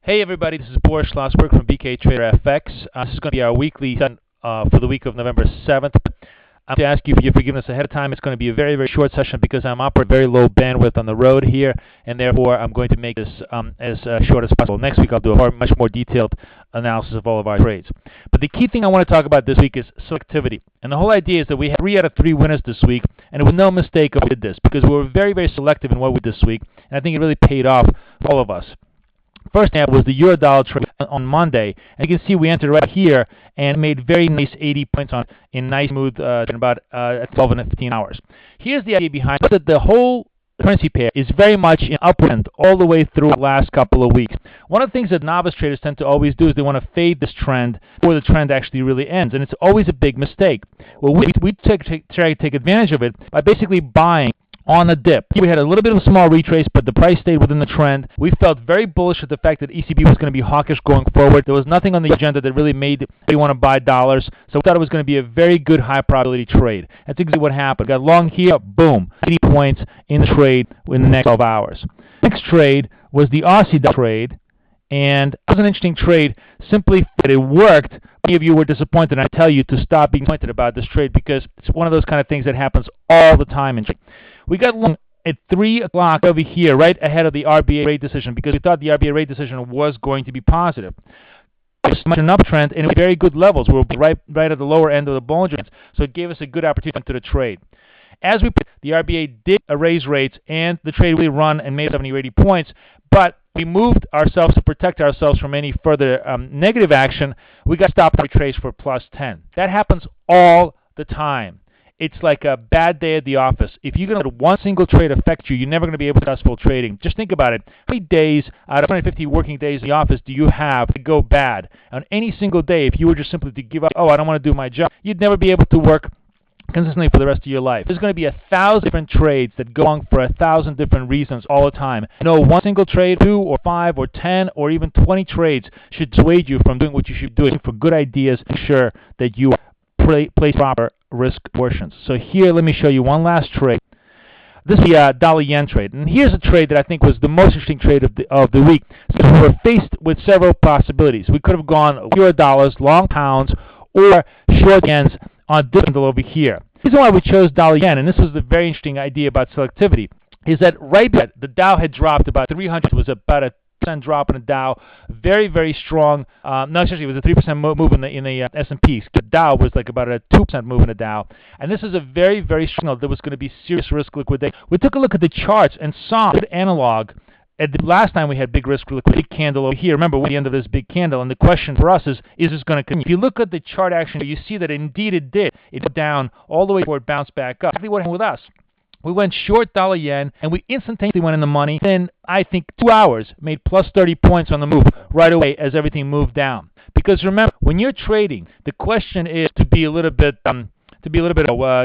Hey everybody, this is Boris Schlossberg from BKTraderFx. This is going to be our weekly session for the week of November 7th. I'm going to ask you for your forgiveness ahead of time. It's going to be a very, very short session because I'm operating very low bandwidth on the road here, and therefore I'm going to make this as short as possible. Next week I'll do a much more detailed analysis of all of our trades. But the key thing I want to talk about this week is selectivity. And the whole idea is that we had 3 out of 3 winners this week, and it was no mistake we did this because we were very, very selective in what we did this week, and I think it really paid off for all of us. First example was the Euro-dollar trade on Monday. And you can see we entered right here and made very nice 80 points on in nice smooth in about 12 and 15 hours. Here's the idea behind it, that the whole currency pair is very much in uptrend all the way through the last couple of weeks. One of the things that novice traders tend to always do is they want to fade this trend before the trend actually really ends, and it's always a big mistake. Well, we try to take advantage of it by basically buying on a dip. We had a little bit of a small retrace, but the price stayed within the trend. We felt very bullish at the fact that ECB was going to be hawkish going forward. There was nothing on the agenda that really made you want to buy dollars, so we thought it was going to be a very good high probability trade. That's exactly what happened. Got long here, boom, 80 points in the trade in the next 12 hours. Next trade was the Aussie dollar trade, and it was an interesting trade simply that it worked. Many of you were disappointed, and I tell you to stop being disappointed about this trade because it's one of those kind of things that happens all the time in trading. We got long at 3 o'clock over here, right ahead of the RBA rate decision, because we thought the RBA rate decision was going to be positive. It was much an uptrend, and it was very good levels. We were right at the lower end of the Bollinger Bands, so it gave us a good opportunity to the trade. As we put, the RBA did raise rates, and the trade really run and made 70 or 80 points, but we moved ourselves to protect ourselves from any further negative action. We got stopped and retraced for plus 10. That happens all the time. It's like a bad day at the office. If you're going to let one single trade affect you, you're never going to be able to successful trading. Just think about it. How many days out of 150 working days in the office do you have to go bad? On any single day, if you were just simply to give up, oh, I don't want to do my job, you'd never be able to work consistently for the rest of your life. There's going to be 1,000 different trades that go on for 1,000 different reasons all the time. No one single trade, 2 or 5 or 10 or even 20 trades should dissuade you from doing what you should be doing for good ideas. Ensure that you place proper risk portions. So here, let me show you one last trade. This is the dollar-yen trade. And here's a trade that I think was the most interesting trade of the week. So we were faced with several possibilities. We could have gone Euro-dollars, long pounds, or short yens on this candle over here. The reason why we chose dollar-yen, and this was the very interesting idea about selectivity, is that right there, the Dow had dropped about 300. It was about a drop in the Dow, very, very strong. No, actually, it was a 3% move in the S&P. The Dow was like about a 2% move in the Dow. And this is a very, very strong signal. There was going to be serious risk liquidation. We took a look at the charts and saw a good analog. At the last time we had big risk liquidity, big candle over here. Remember, we're at the end of this big candle, and the question for us is this going to continue? If you look at the chart action, you see that indeed it did. It went down all the way before it bounced back up. Exactly what happened with us. We went short dollar-yen, and we instantaneously went in the money. Then, I think, 2 hours, made plus 30 points on the move right away as everything moved down. Because remember, when you're trading, the question is to be a little bit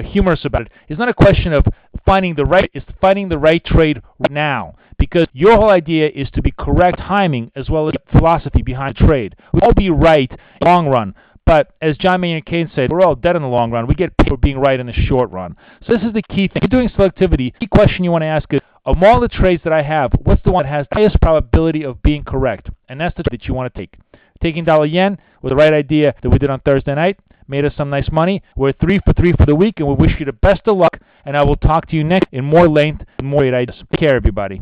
humorous about it. It's not a question of finding the right trade right now. Because your whole idea is to be correct timing as well as philosophy behind trade. We'll all be right in the long run. But as John Maynard Keynes said, we're all dead in the long run. We get paid for being right in the short run. So this is the key thing. If you're doing selectivity, the key question you want to ask is, of all the trades that I have, what's the one that has the highest probability of being correct? And that's the trade that you want to take. Taking dollar-yen was the right idea that we did on Thursday night. Made us some nice money. We're 3 for 3 for the week, and we wish you the best of luck. And I will talk to you next in more length and more great ideas. Take care, everybody.